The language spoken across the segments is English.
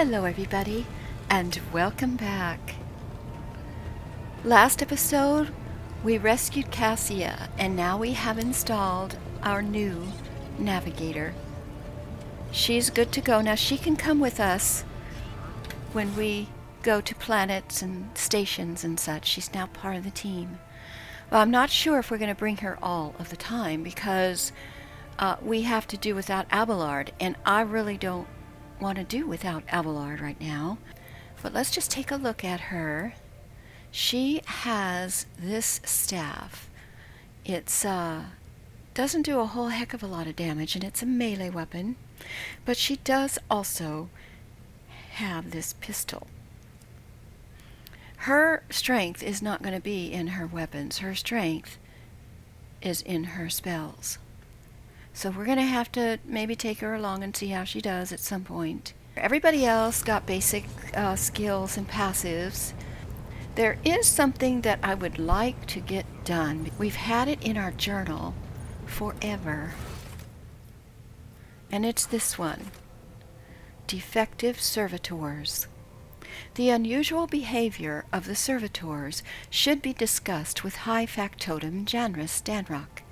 Hello everybody, and welcome back. Last episode, we rescued Cassia, and now we have installed our new navigator. She's good to go. Now she can come with us when we go to planets and stations and such. She's now part of the team. Well, I'm not sure if we're going to bring her all of the time because we have to do without Abelard, and I really don't want to do without Abelard right now. But let's just take a look at her. She has this staff. It's doesn't do a whole heck of a lot of damage, and it's a melee weapon, but she does also have this pistol. Her strength is not going to be in her weapons. Her strength is in her spells. So we're going to have to maybe take her along and see how she does at some point. Everybody else got basic skills and passives. There is something that I would like to get done. We've had it in our journal forever. And it's this one. Defective servitors. The unusual behavior of the servitors should be discussed with High Factotum Janris Stanrock,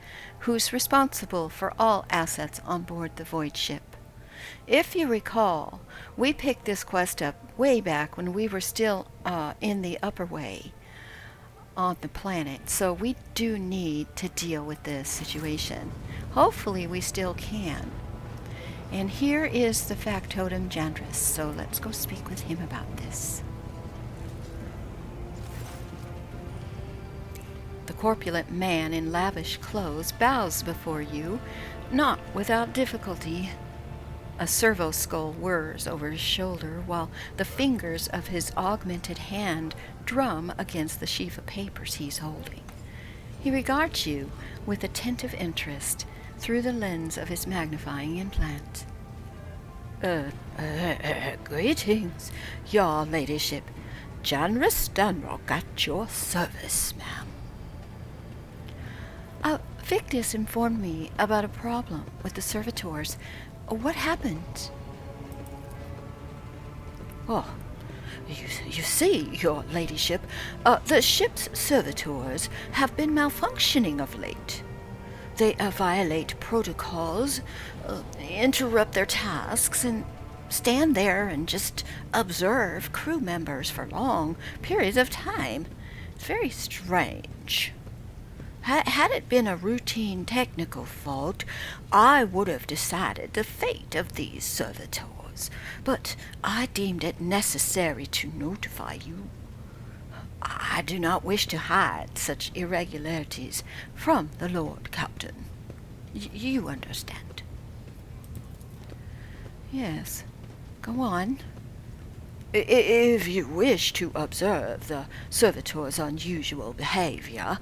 who's responsible for all assets on board the Void ship. If you recall, we picked this quest up way back when we were still in the upper way on the planet, so we do need to deal with this situation. Hopefully we still can. And here is the Factotum Janris, so let's go speak with him about this. The corpulent man in lavish clothes bows before you, not without difficulty. A servo skull whirs over his shoulder, while the fingers of his augmented hand drum against the sheaf of papers he's holding. He regards you with attentive interest through the lens of his magnifying implant. Greetings, your ladyship. Janris Stanrock at your service, ma'am. Victus informed me about a problem with the servitors. What happened? Oh, you see, your ladyship, the ship's servitors have been malfunctioning of late. They violate protocols, interrupt their tasks, and stand there and just observe crew members for long periods of time. It's very strange. Had it been a routine technical fault, I would have decided the fate of these servitors, but I deemed it necessary to notify you. I do not wish to hide such irregularities from the Lord Captain. You understand. Yes. Go on. If you wish to observe the servitor's unusual behavior,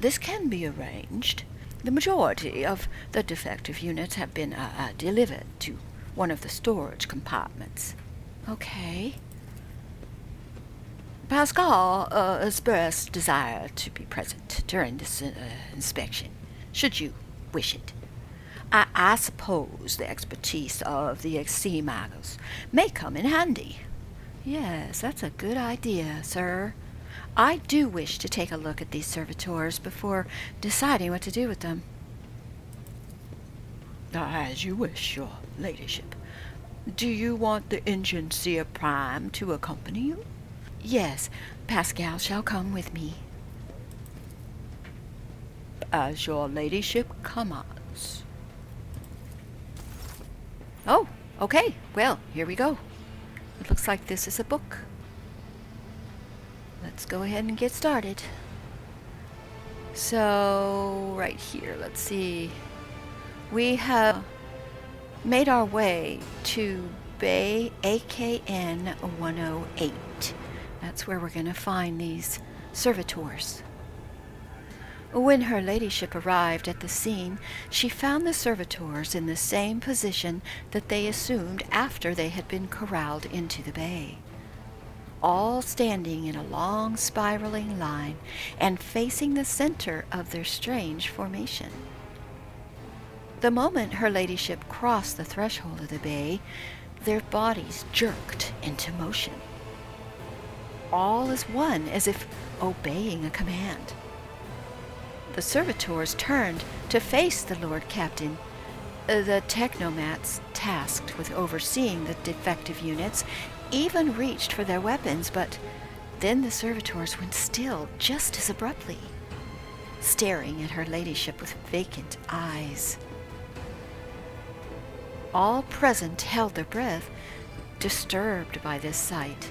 this can be arranged. The majority of the defective units have been delivered to one of the storage compartments. Okay. Pascal expressed desire to be present during this inspection, should you wish it. I suppose the expertise of the sea magos may come in handy. Yes, that's a good idea, sir. I do wish to take a look at these servitors before deciding what to do with them. As you wish, your ladyship. Do you want the Engineer Prime to accompany you? Yes, Pascal shall come with me. As your ladyship commands. Oh, okay. Well, here we go. It looks like this is a book. Let's go ahead and get started. So, right here, let's see. We have made our way to Bay AKN 108. That's where we're going to find these servitors. When her ladyship arrived at the scene, she found the servitors in the same position that they assumed after they had been corralled into the bay, all standing in a long spiraling line and facing the center of their strange formation. The moment her ladyship crossed the threshold of the bay, their bodies jerked into motion, all as one, as if obeying a command. The servitors turned to face the Lord Captain. The technomats tasked with overseeing the defective units even reached for their weapons, but then the servitors went still just as abruptly, staring at her ladyship with vacant eyes. All present held their breath, disturbed by this sight.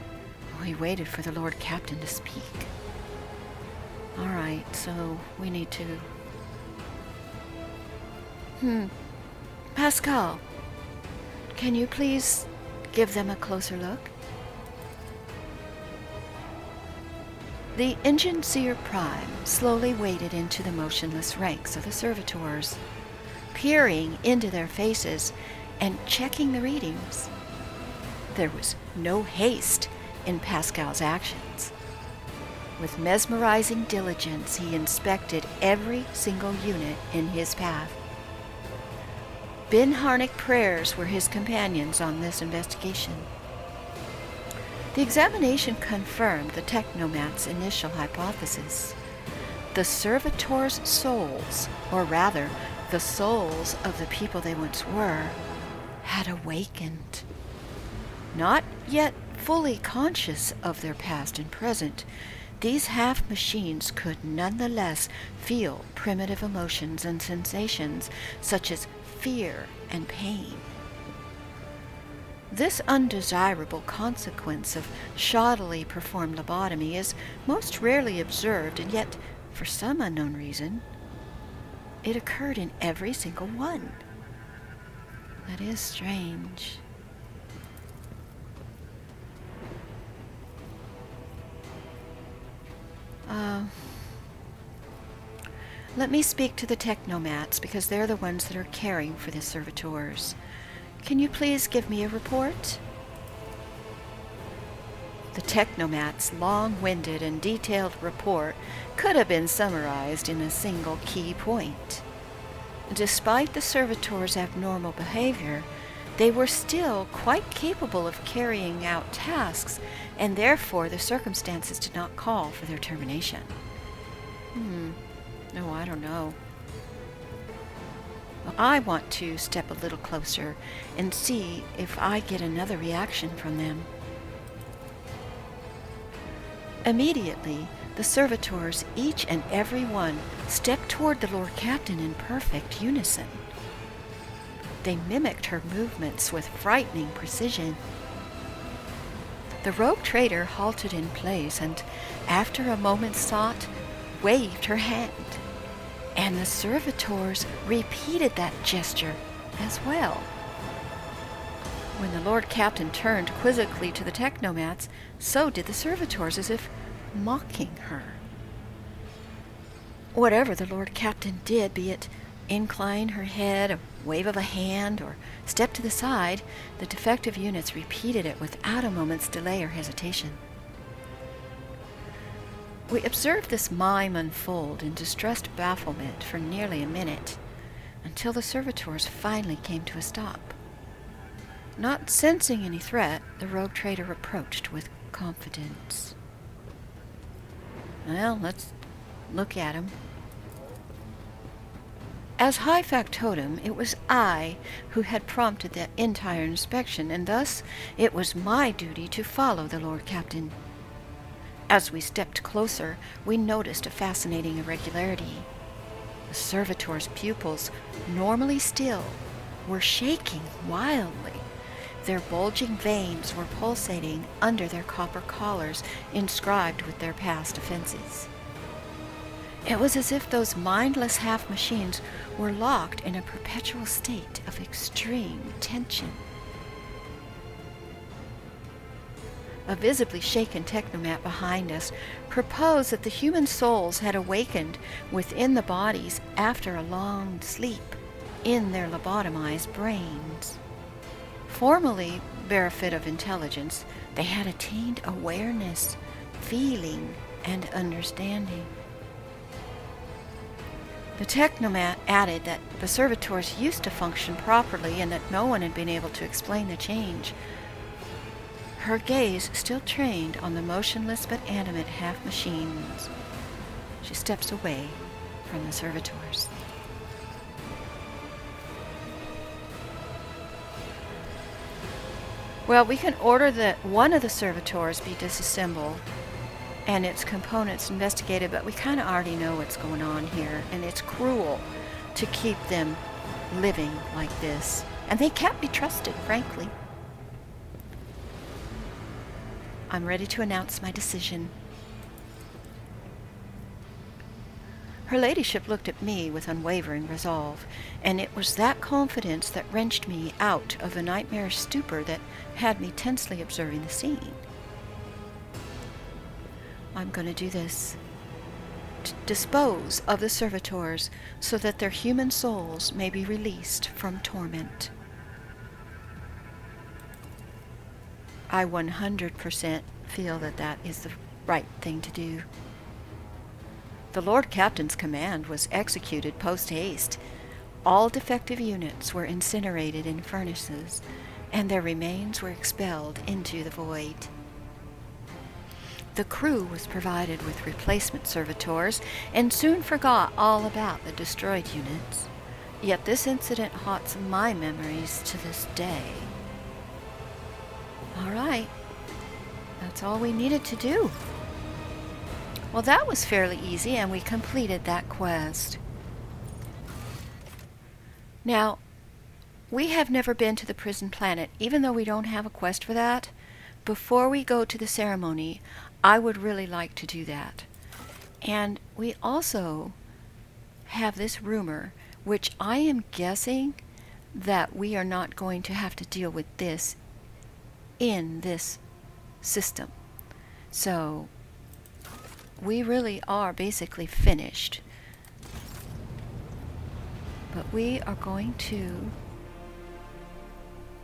We waited for the Lord Captain to speak. All right, so we need to... Pascal, can you please give them a closer look? The Engineer Prime slowly waded into the motionless ranks of the servitors, peering into their faces and checking the readings. There was no haste in Pascal's actions. With mesmerizing diligence, he inspected every single unit in his path. Binharnic prayers were his companions on this investigation. The examination confirmed the technomat's initial hypothesis. The servitors' souls, or rather, the souls of the people they once were, had awakened. Not yet fully conscious of their past and present, these half-machines could nonetheless feel primitive emotions and sensations such as fear and pain. This undesirable consequence of shoddily performed lobotomy is most rarely observed, and yet, for some unknown reason, it occurred in every single one. That is strange. Let me speak to the technomats, because they're the ones that are caring for the servitors. Can you please give me a report? The technomat's long-winded and detailed report could have been summarized in a single key point. Despite the servitors' abnormal behavior, they were still quite capable of carrying out tasks, and therefore the circumstances did not call for their termination. No, I don't know. I want to step a little closer and see if I get another reaction from them. Immediately, the servitors, each and every one, stepped toward the Lord Captain in perfect unison. They mimicked her movements with frightening precision. The rogue trader halted in place and, after a moment's thought, waved her hand. And the servitors repeated that gesture as well. When the Lord Captain turned quizzically to the technomats, so did the servitors, as if mocking her. Whatever the Lord Captain did, be it incline her head, a wave of a hand, or step to the side, the defective units repeated it without a moment's delay or hesitation. We observed this mime unfold in distressed bafflement for nearly a minute, until the servitors finally came to a stop. Not sensing any threat, the rogue trader approached with confidence. Well, let's look at him. As High Factotum, it was I who had prompted the entire inspection, and thus it was my duty to follow the Lord Captain. As we stepped closer, we noticed a fascinating irregularity. The servitors' pupils, normally still, were shaking wildly. Their bulging veins were pulsating under their copper collars inscribed with their past offenses. It was as if those mindless half-machines were locked in a perpetual state of extreme tension. A visibly shaken technomat behind us proposed that the human souls had awakened within the bodies after a long sleep in their lobotomized brains. Formally bereft of intelligence, they had attained awareness, feeling, and understanding. The technomat added that the servitors used to function properly and that no one had been able to explain the change. Her gaze still trained on the motionless but animate half-machines. She steps away from the servitors. Well, we can order that one of the servitors be disassembled and its components investigated, but we kind of already know what's going on here, and it's cruel to keep them living like this. And they can't be trusted, frankly. I'm ready to announce my decision. Her ladyship looked at me with unwavering resolve, and it was that confidence that wrenched me out of the nightmarish stupor that had me tensely observing the scene. I'm going to do this. To dispose of the servitors so that their human souls may be released from torment. I 100% feel that that is the right thing to do. The Lord Captain's command was executed post-haste. All defective units were incinerated in furnaces, and their remains were expelled into the void. The crew was provided with replacement servitors and soon forgot all about the destroyed units. Yet this incident haunts my memories to this day. All right, that's all we needed to do. Well, that was fairly easy, and we completed that quest. Now, we have never been to the prison planet, even though we don't have a quest for that. Before we go to the ceremony, I would really like to do that. And we also have this rumor, which I am guessing that we are not going to have to deal with this in this system. So we really are basically finished. But we are going to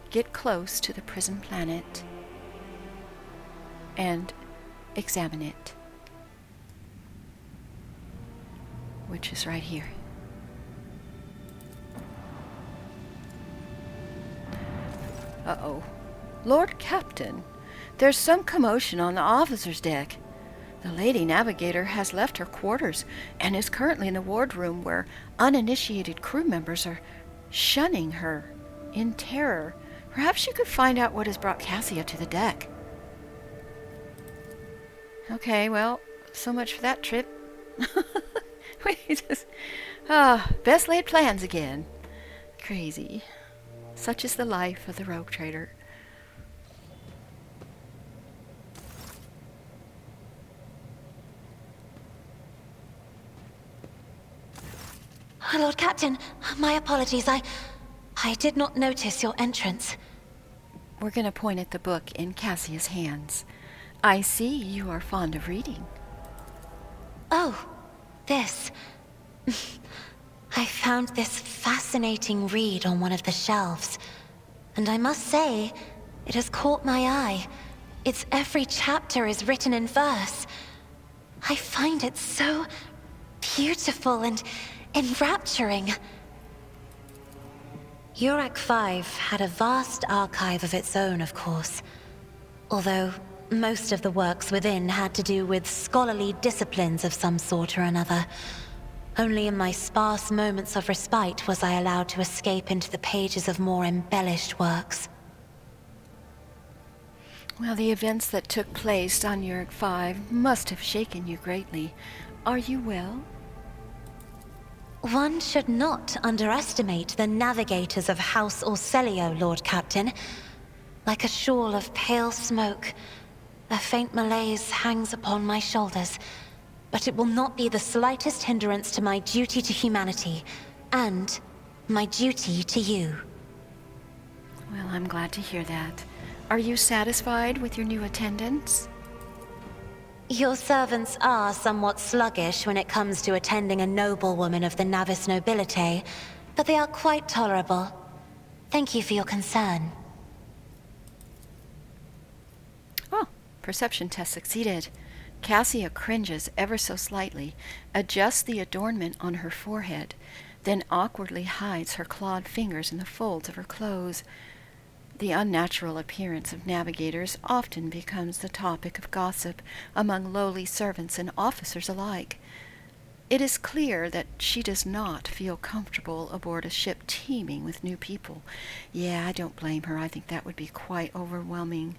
get close to the prison planet and examine it, which is right here. Uh-oh. Lord Captain, there's some commotion on the officer's deck. The Lady Navigator has left her quarters and is currently in the wardroom where uninitiated crew members are shunning her in terror. Perhaps you could find out what has brought Cassia to the deck. Okay, well, so much for that trip. Best laid plans again. Crazy. Such is the life of the rogue trader. Lord Captain, my apologies. I did not notice your entrance. We're going to point at the book in Cassia's hands. I see you are fond of reading. Oh, this. I found this fascinating read on one of the shelves, and I must say, it has caught my eye. Its every chapter is written in verse. I find it so beautiful and enrapturing. Urak 5 had a vast archive of its own, of course, although most of the works within had to do with scholarly disciplines of some sort or another. Only in my sparse moments of respite was I allowed to escape into the pages of more embellished works. Well, the events that took place on Urak 5 must have shaken you greatly. Are you well? One should not underestimate the navigators of House Orselio, Lord Captain. Like a shawl of pale smoke, a faint malaise hangs upon my shoulders, but it will not be the slightest hindrance to my duty to humanity, and my duty to you. Well, I'm glad to hear that. Are you satisfied with your new attendants? Your servants are somewhat sluggish when it comes to attending a noblewoman of the Navis nobility, but they are quite tolerable. Thank you for your concern. Oh, perception test succeeded. Cassia cringes ever so slightly, adjusts the adornment on her forehead, then awkwardly hides her clawed fingers in the folds of her clothes. The unnatural appearance of navigators often becomes the topic of gossip among lowly servants and officers alike. It is clear that she does not feel comfortable aboard a ship teeming with new people. Yeah, I don't blame her. I think that would be quite overwhelming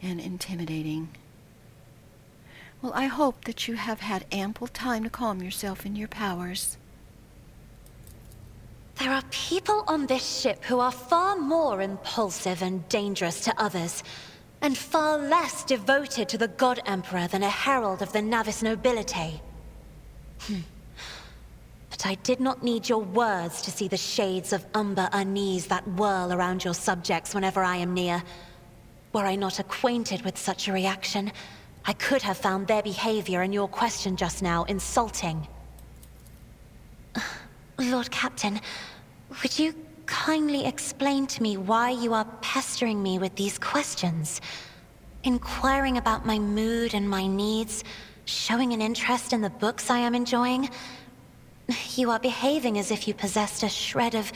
and intimidating. Well, I hope that you have had ample time to calm yourself in your powers. There are people on this ship who are far more impulsive and dangerous to others, and far less devoted to the God Emperor than a herald of the Navis nobility. But I did not need your words to see the shades of umber unease that whirl around your subjects whenever I am near. Were I not acquainted with such a reaction, I could have found their behavior and your question just now insulting. Lord Captain, would you kindly explain to me why you are pestering me with these questions? Inquiring about my mood and my needs, showing an interest in the books I am enjoying. You are behaving as if you possessed a shred of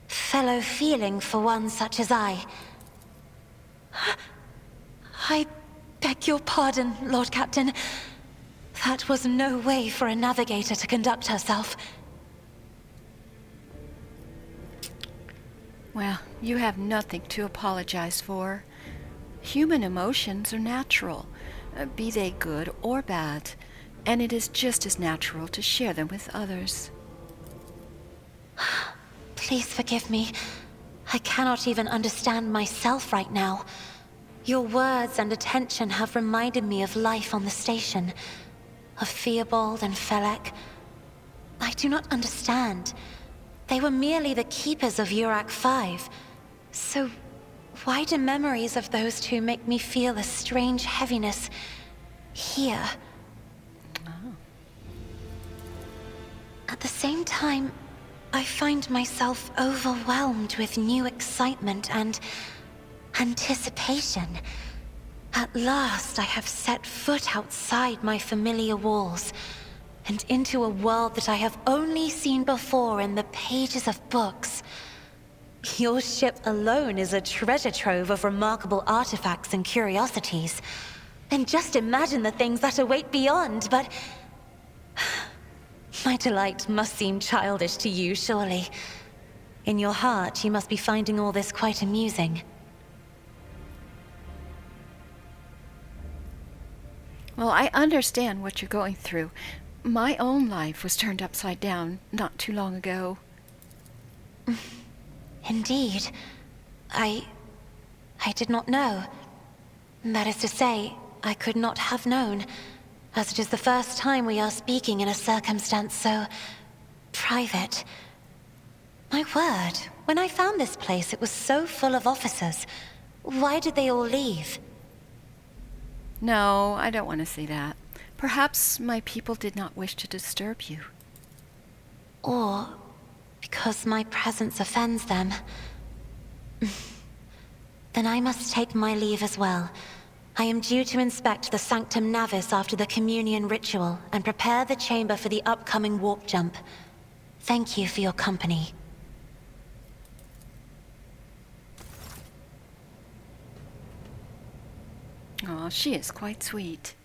fellow feeling for one such as I. I beg your pardon, Lord Captain. That was no way for a navigator to conduct herself. Well, you have nothing to apologize for. Human emotions are natural, be they good or bad, and it is just as natural to share them with others. Please forgive me. I cannot even understand myself right now. Your words and attention have reminded me of life on the station, of Theobald and Felek. I do not understand. They were merely the keepers of Urak 5. So why do memories of those two make me feel a strange heaviness here? Oh. At the same time, I find myself overwhelmed with new excitement and anticipation. At last, I have set foot outside my familiar walls and into a world that I have only seen before in the pages of books. Your ship alone is a treasure trove of remarkable artifacts and curiosities. And just imagine the things that await beyond, but my delight must seem childish to you, surely. In your heart, you must be finding all this quite amusing. Well, I understand what you're going through. My own life was turned upside down not too long ago. Indeed. I did not know. That is to say, I could not have known, as it is the first time we are speaking in a circumstance so private. My word, when I found this place, it was so full of officers. Why did they all leave? No, I don't want to say that. Perhaps my people did not wish to disturb you. Or because my presence offends them. Then I must take my leave as well. I am due to inspect the Sanctum Navis after the communion ritual and prepare the chamber for the upcoming warp jump. Thank you for your company. Oh, she is quite sweet.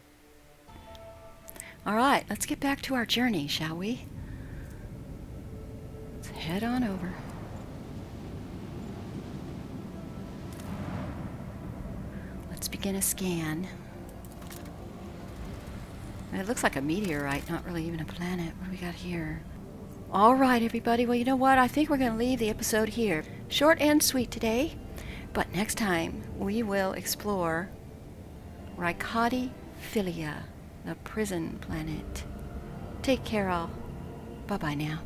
All right, let's get back to our journey, shall we? Let's head on over. Let's begin a scan. It looks like a meteorite, not really even a planet. What do we got here? All right, everybody. Well, you know what? I think we're going to leave the episode here. Short and sweet today. But next time, we will explore Rykati Philia, the prison planet. Take care, all. Bye-bye now.